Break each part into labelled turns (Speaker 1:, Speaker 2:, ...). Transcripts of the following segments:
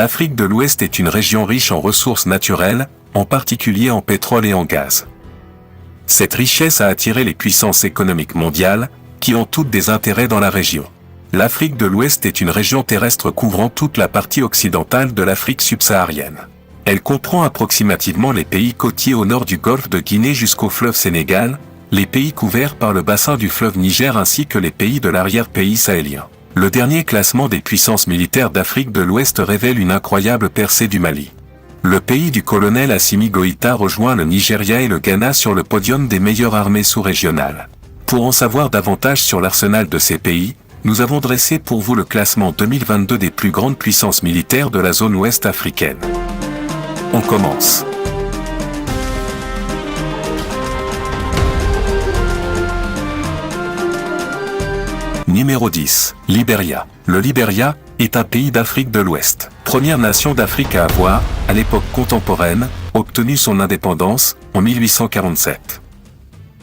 Speaker 1: L'Afrique de l'Ouest est une région riche en ressources naturelles, en particulier en pétrole et en gaz. Cette richesse a attiré les puissances économiques mondiales, qui ont toutes des intérêts dans la région. L'Afrique de l'Ouest est une région terrestre couvrant toute la partie occidentale de l'Afrique subsaharienne. Elle comprend approximativement les pays côtiers au nord du golfe de Guinée jusqu'au fleuve Sénégal, les pays couverts par le bassin du fleuve Niger ainsi que les pays de l'arrière-pays sahélien. Le dernier classement des puissances militaires d'Afrique de l'Ouest révèle une incroyable percée du Mali. Le pays du colonel Assimi Goïta rejoint le Nigeria et le Ghana sur le podium des meilleures armées sous-régionales. Pour en savoir davantage sur l'arsenal de ces pays, nous avons dressé pour vous le classement 2022 des plus grandes puissances militaires de la zone ouest africaine. On commence. Numéro 10. Libéria. Le Libéria est un pays d'Afrique de l'Ouest. Première nation d'Afrique à avoir, à l'époque contemporaine, obtenu son indépendance, en 1847.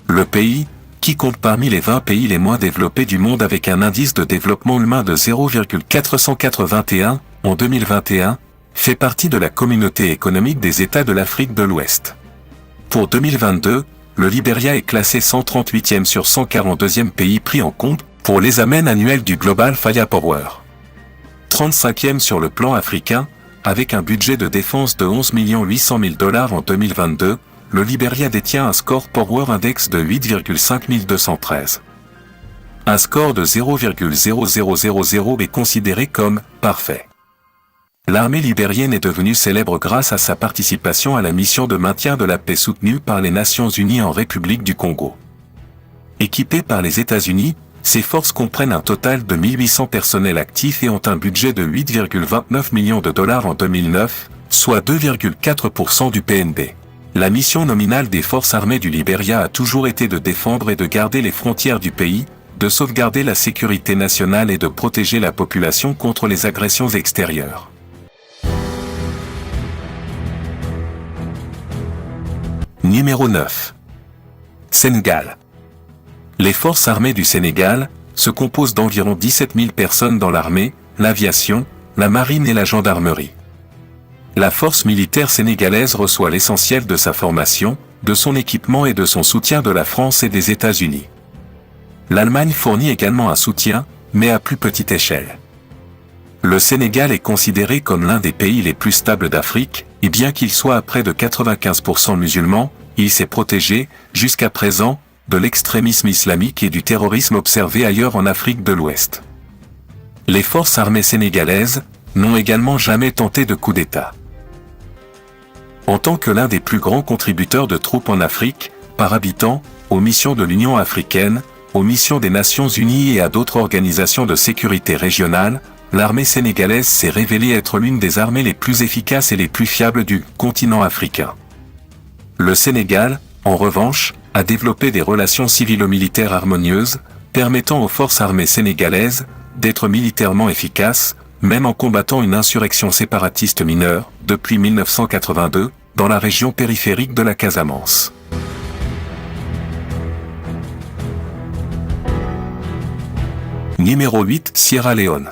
Speaker 1: Le pays, qui compte parmi les 20 pays les moins développés du monde avec un indice de développement humain de 0,481 en 2021, fait partie de la communauté économique des États de l'Afrique de l'Ouest. Pour 2022, le Libéria est classé 138e sur 142e pays pris en compte pour l'examen annuel du Global Firepower. 35e sur le plan africain, avec un budget de défense de 11 800 000 $ en 2022, le Libéria détient un score Power Index de 8,5213. Un score de 0,0000 est considéré comme « parfait ». L'armée libérienne est devenue célèbre grâce à sa participation à la mission de maintien de la paix soutenue par les Nations Unies en République du Congo. Équipée par les États-Unis, ces forces comprennent un total de 1800 personnels actifs et ont un budget de 8,29 millions de $ en 2009, soit 2,4% du PNB. La mission nominale des forces armées du Libéria a toujours été de défendre et de garder les frontières du pays, de sauvegarder la sécurité nationale et de protéger la population contre les agressions extérieures. Numéro 9. Sénégal. Les forces armées du Sénégal se composent d'environ 17 000 personnes dans l'armée, l'aviation, la marine et la gendarmerie. La force militaire sénégalaise reçoit l'essentiel de sa formation, de son équipement et de son soutien de la France et des États-Unis. L'Allemagne fournit également un soutien, mais à plus petite échelle. Le Sénégal est considéré comme l'un des pays les plus stables d'Afrique, et bien qu'il soit à près de 95% musulman, il s'est protégé, jusqu'à présent, de l'extrémisme islamique et du terrorisme observé ailleurs en Afrique de l'Ouest. Les forces armées sénégalaises n'ont également jamais tenté de coup d'État. En tant que l'un des plus grands contributeurs de troupes en Afrique, par habitant, aux missions de l'Union africaine, aux missions des Nations Unies et à d'autres organisations de sécurité régionale, l'armée sénégalaise s'est révélée être l'une des armées les plus efficaces et les plus fiables du continent africain. Le Sénégal, en revanche, a développé des relations civilo-militaires harmonieuses, permettant aux forces armées sénégalaises d'être militairement efficaces, même en combattant une insurrection séparatiste mineure, depuis 1982, dans la région périphérique de la Casamance. Numéro 8. Sierra Leone.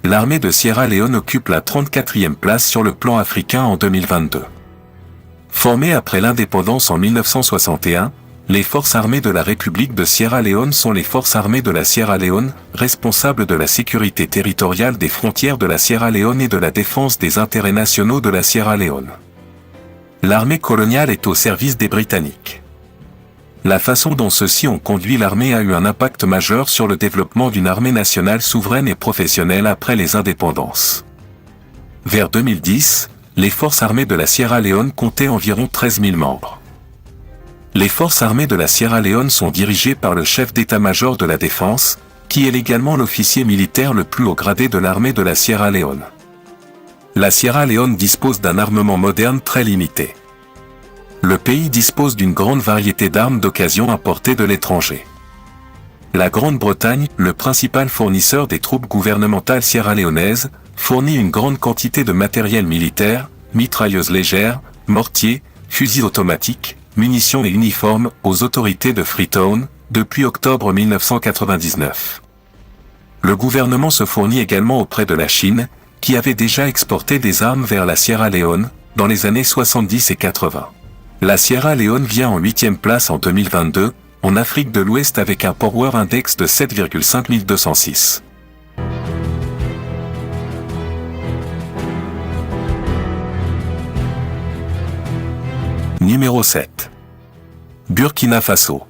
Speaker 1: L'armée de Sierra Leone occupe la 34e place sur le plan africain en 2022. Formées après l'indépendance en 1961, les forces armées de la République de Sierra Leone sont les forces armées de la Sierra Leone, responsables de la sécurité territoriale des frontières de la Sierra Leone et de la défense des intérêts nationaux de la Sierra Leone. L'armée coloniale est au service des Britanniques. La façon dont ceux-ci ont conduit l'armée a eu un impact majeur sur le développement d'une armée nationale souveraine et professionnelle après les indépendances. Vers 2010, les forces armées de la Sierra Leone comptaient environ 13 000 membres. Les forces armées de la Sierra Leone sont dirigées par le chef d'état-major de la défense, qui est également l'officier militaire le plus haut gradé de l'armée de la Sierra Leone. La Sierra Leone dispose d'un armement moderne très limité. Le pays dispose d'une grande variété d'armes d'occasion importées de l'étranger. La Grande-Bretagne, le principal fournisseur des troupes gouvernementales sierra-léonaises, fournit une grande quantité de matériel militaire, mitrailleuses légères, mortiers, fusils automatiques, munitions et uniformes aux autorités de Freetown, depuis octobre 1999. Le gouvernement se fournit également auprès de la Chine, qui avait déjà exporté des armes vers la Sierra Leone, dans les années 70 et 80. La Sierra Leone vient en 8e place en 2022, en Afrique de l'Ouest avec un Power Index de 7,5206. Numéro 7. Burkina Faso.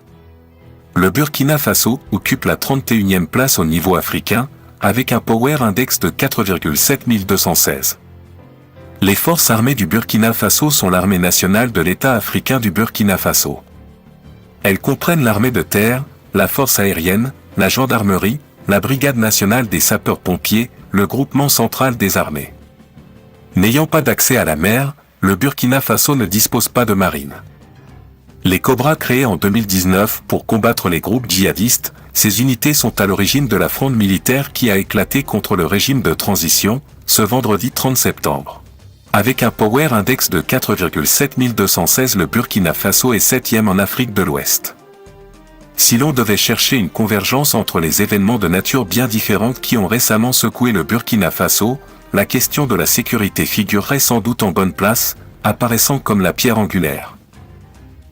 Speaker 1: Le Burkina Faso occupe la 31e place au niveau africain, avec un Power Index de 4,7216. Les forces armées du Burkina Faso sont l'armée nationale de l'État africain du Burkina Faso. Elles comprennent l'armée de terre, la force aérienne, la gendarmerie, la brigade nationale des sapeurs-pompiers, le groupement central des armées. N'ayant pas d'accès à la mer, le Burkina Faso ne dispose pas de marine. Les Cobras créés en 2019 pour combattre les groupes djihadistes, ces unités sont à l'origine de la fronde militaire qui a éclaté contre le régime de transition, ce vendredi 30 septembre. Avec un Power Index de 4,7216, le Burkina Faso est 7e en Afrique de l'Ouest. Si l'on devait chercher une convergence entre les événements de nature bien différente qui ont récemment secoué le Burkina Faso, la question de la sécurité figurerait sans doute en bonne place, apparaissant comme la pierre angulaire.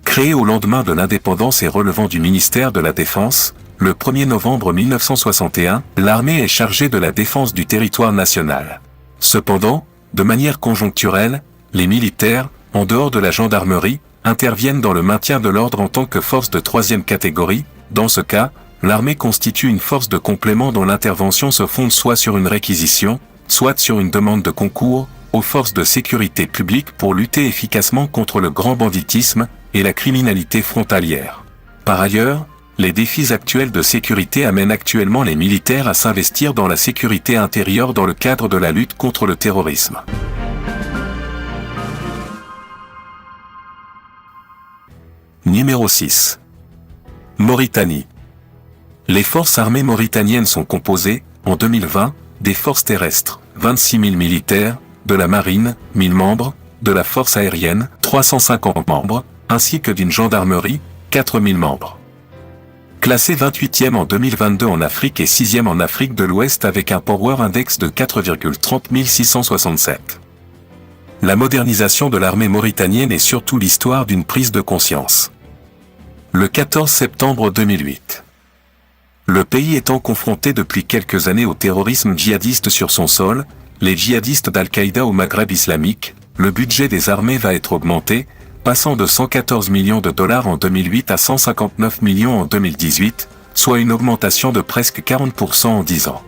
Speaker 1: Créé au lendemain de l'indépendance et relevant du ministère de la Défense, le 1er novembre 1961, l'armée est chargée de la défense du territoire national. Cependant, de manière conjoncturelle, les militaires, en dehors de la gendarmerie, interviennent dans le maintien de l'ordre en tant que force de 3e catégorie. Dans ce cas, l'armée constitue une force de complément dont l'intervention se fonde soit sur une réquisition, soit sur une demande de concours, aux forces de sécurité publique pour lutter efficacement contre le grand banditisme et la criminalité frontalière. Par ailleurs, les défis actuels de sécurité amènent actuellement les militaires à s'investir dans la sécurité intérieure dans le cadre de la lutte contre le terrorisme. Numéro 6. Mauritanie. Les forces armées mauritaniennes sont composées, en 2020, des forces terrestres, 26 000 militaires, de la marine, 1000 membres, de la force aérienne, 350 membres, ainsi que d'une gendarmerie, 4000 membres. Classé 28e en 2022 en Afrique et 6e en Afrique de l'Ouest avec un Power Index de 4,30667. La modernisation de l'armée mauritanienne est surtout l'histoire d'une prise de conscience. Le 14 septembre 2008. Le pays étant confronté depuis quelques années au terrorisme djihadiste sur son sol, les djihadistes d'Al-Qaïda au Maghreb islamique, le budget des armées va être augmenté, passant de 114 millions de dollars en 2008 à 159 millions en 2018, soit une augmentation de presque 40% en 10 ans.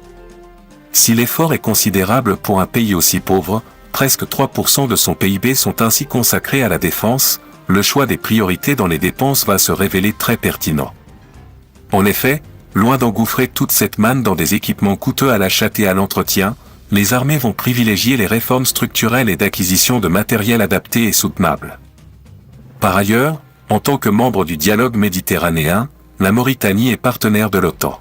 Speaker 1: Si l'effort est considérable pour un pays aussi pauvre, presque 3% de son PIB sont ainsi consacrés à la défense, le choix des priorités dans les dépenses va se révéler très pertinent. En effet, loin d'engouffrer toute cette manne dans des équipements coûteux à l'achat et à l'entretien, les armées vont privilégier les réformes structurelles et d'acquisition de matériel adapté et soutenable. Par ailleurs, en tant que membre du dialogue méditerranéen, la Mauritanie est partenaire de l'OTAN.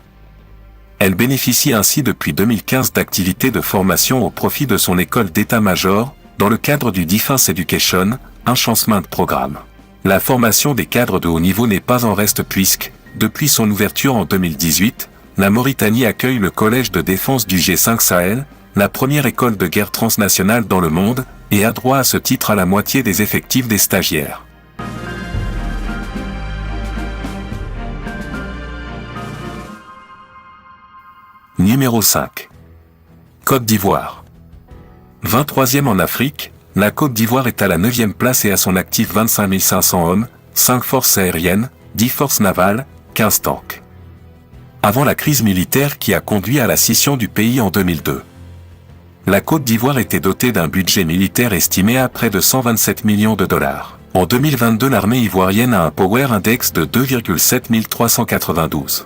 Speaker 1: Elle bénéficie ainsi depuis 2015 d'activités de formation au profit de son école d'état-major, dans le cadre du Defense Education, un changement de programme. La formation des cadres de haut niveau n'est pas en reste puisque, depuis son ouverture en 2018, la Mauritanie accueille le Collège de défense du G5 Sahel, la première école de guerre transnationale dans le monde, et a droit à ce titre à la moitié des effectifs des stagiaires. Numéro 5. Côte d'Ivoire. 23e en Afrique, la Côte d'Ivoire est à la 9e place et a son actif 25 500 hommes, 5 forces aériennes, 10 forces navales, 15 tanks. Avant la crise militaire qui a conduit à la scission du pays en 2002. La Côte d'Ivoire était dotée d'un budget militaire estimé à près de 127 millions de dollars. En 2022, l'armée ivoirienne a un Power Index de 2,7392.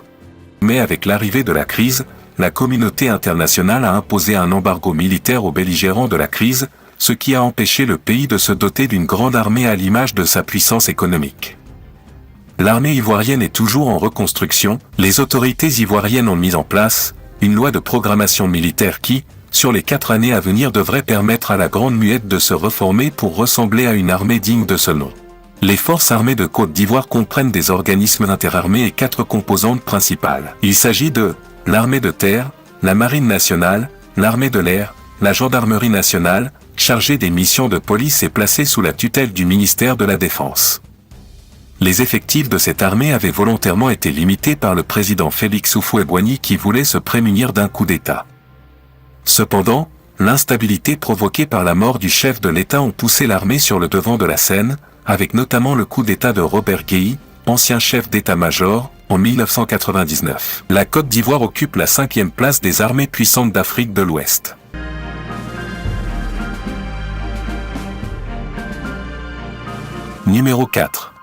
Speaker 1: Mais avec l'arrivée de la crise, la communauté internationale a imposé un embargo militaire aux belligérants de la crise, ce qui a empêché le pays de se doter d'une grande armée à l'image de sa puissance économique. L'armée ivoirienne est toujours en reconstruction, les autorités ivoiriennes ont mis en place une loi de programmation militaire qui, sur les 4 années à venir devrait permettre à la Grande Muette de se reformer pour ressembler à une armée digne de ce nom. Les forces armées de Côte d'Ivoire comprennent des organismes interarmés et 4 composantes principales. Il s'agit de l'armée de terre, la marine nationale, l'armée de l'air, la gendarmerie nationale, chargée des missions de police est placée sous la tutelle du ministère de la Défense. Les effectifs de cette armée avaient volontairement été limités par le président Félix Houphouët-Boigny qui voulait se prémunir d'un coup d'État. Cependant, l'instabilité provoquée par la mort du chef de l'État ont poussé l'armée sur le devant de la scène, avec notamment le coup d'État de Robert Guéhy, ancien chef d'état-major, en 1999. La Côte d'Ivoire occupe la 5e place des armées puissantes d'Afrique de l'Ouest. Numéro 4.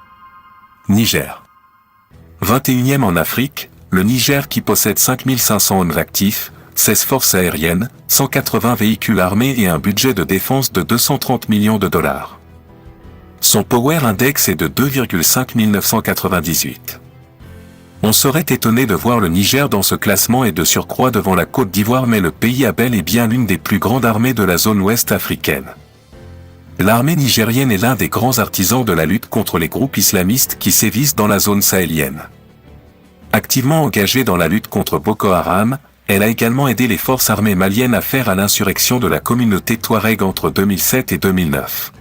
Speaker 1: Niger. 21e en Afrique, le Niger qui possède 5500 hommes actifs, 16 forces aériennes, 180 véhicules armés et un budget de défense de 230 millions de dollars. Son Power Index est de 2,5998. On serait étonné de voir le Niger dans ce classement et de surcroît devant la Côte d'Ivoire, mais le pays a bel et bien l'une des plus grandes armées de la zone ouest africaine. L'armée nigérienne est l'un des grands artisans de la lutte contre les groupes islamistes qui sévissent dans la zone sahélienne. Activement engagée dans la lutte contre Boko Haram, elle a également aidé les forces armées maliennes à faire à l'insurrection de la communauté Touareg entre 2007 et 2009.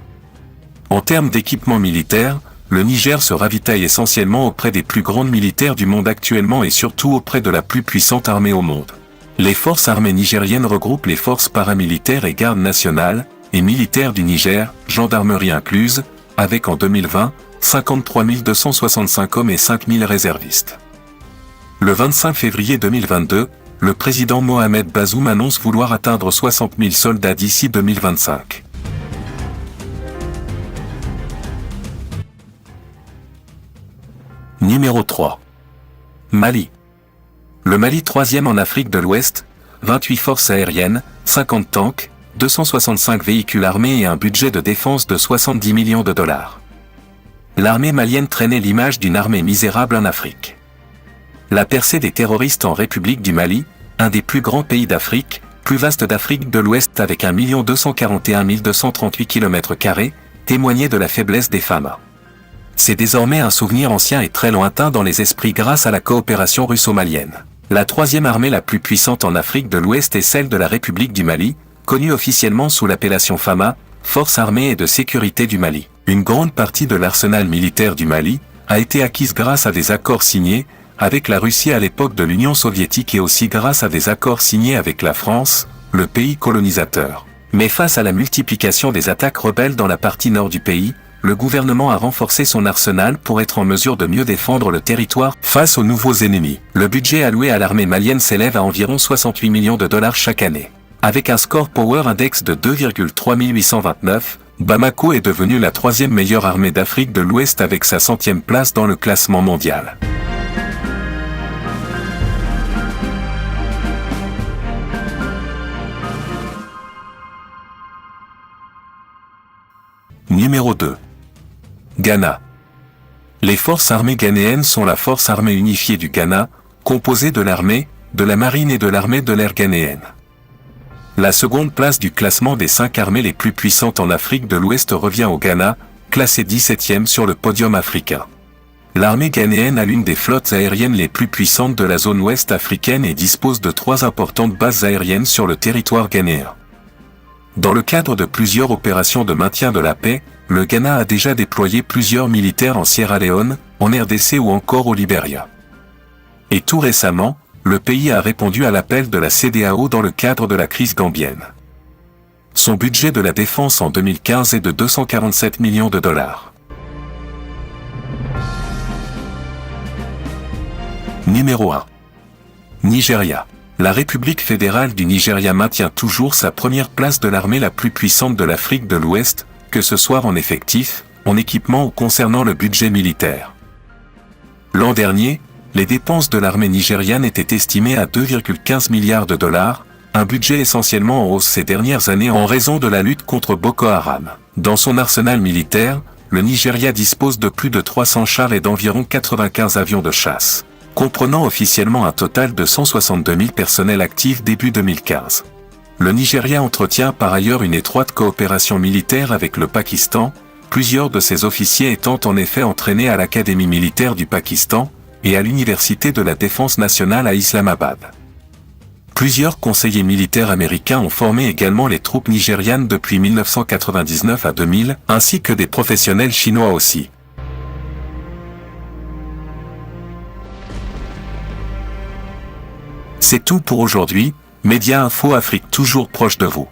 Speaker 1: En termes d'équipement militaire, le Niger se ravitaille essentiellement auprès des plus grandes militaires du monde actuellement et surtout auprès de la plus puissante armée au monde. Les forces armées nigériennes regroupent les forces paramilitaires et gardes nationales et militaires du Niger, gendarmerie incluse, avec en 2020, 53 265 hommes et 5 000 réservistes. Le 25 février 2022, le président Mohamed Bazoum annonce vouloir atteindre 60 000 soldats d'ici 2025. Numéro 3. Mali. Le Mali 3e en Afrique de l'Ouest, 28 forces aériennes, 50 tanks, 265 véhicules armés et un budget de défense de 70 millions de dollars. L'armée malienne traînait l'image d'une armée misérable en Afrique. La percée des terroristes en République du Mali, un des plus grands pays d'Afrique, plus vaste d'Afrique de l'Ouest avec 1 241 238 km², témoignait de la faiblesse des FAMA. C'est désormais un souvenir ancien et très lointain dans les esprits grâce à la coopération russo-malienne. La 3e armée la plus puissante en Afrique de l'Ouest est celle de la République du Mali, connue officiellement sous l'appellation FAMA, Forces armées et de sécurité du Mali. Une grande partie de l'arsenal militaire du Mali a été acquise grâce à des accords signés avec la Russie à l'époque de l'Union soviétique et aussi grâce à des accords signés avec la France, le pays colonisateur. Mais face à la multiplication des attaques rebelles dans la partie nord du pays, le gouvernement a renforcé son arsenal pour être en mesure de mieux défendre le territoire face aux nouveaux ennemis. Le budget alloué à l'armée malienne s'élève à environ 68 millions de dollars chaque année. Avec un score Power Index de 2,3829, Bamako est devenue la 3e meilleure armée d'Afrique de l'Ouest avec sa 100e place dans le classement mondial. Numéro 2. Ghana. Les forces armées ghanéennes sont la force armée unifiée du Ghana, composée de l'armée, de la marine et de l'armée de l'air ghanéenne. La seconde place du classement des 5 armées les plus puissantes en Afrique de l'Ouest revient au Ghana, classé 17e sur le podium africain. L'armée ghanéenne a l'une des flottes aériennes les plus puissantes de la zone ouest africaine et dispose de 3 importantes bases aériennes sur le territoire ghanéen. Dans le cadre de plusieurs opérations de maintien de la paix, le Ghana a déjà déployé plusieurs militaires en Sierra Leone, en RDC ou encore au Libéria. Et tout récemment, le pays a répondu à l'appel de la CEDEAO dans le cadre de la crise gambienne. Son budget de la défense en 2015 est de 247 millions de dollars. Numéro 1. Nigeria. La République fédérale du Nigeria maintient toujours sa première place de l'armée la plus puissante de l'Afrique de l'Ouest, que ce soit en effectif, en équipement ou concernant le budget militaire. L'an dernier, les dépenses de l'armée nigériane étaient estimées à 2,15 milliards de dollars, un budget essentiellement en hausse ces dernières années en raison de la lutte contre Boko Haram. Dans son arsenal militaire, le Nigeria dispose de plus de 300 chars et d'environ 95 avions de chasse, comprenant officiellement un total de 162 000 personnels actifs début 2015. Le Nigeria entretient par ailleurs une étroite coopération militaire avec le Pakistan, plusieurs de ses officiers étant en effet entraînés à l'Académie militaire du Pakistan et à l'Université de la Défense nationale à Islamabad. Plusieurs conseillers militaires américains ont formé également les troupes nigérianes depuis 1999 à 2000, ainsi que des professionnels chinois aussi. C'est tout pour aujourd'hui, Média Info Afrique toujours proche de vous.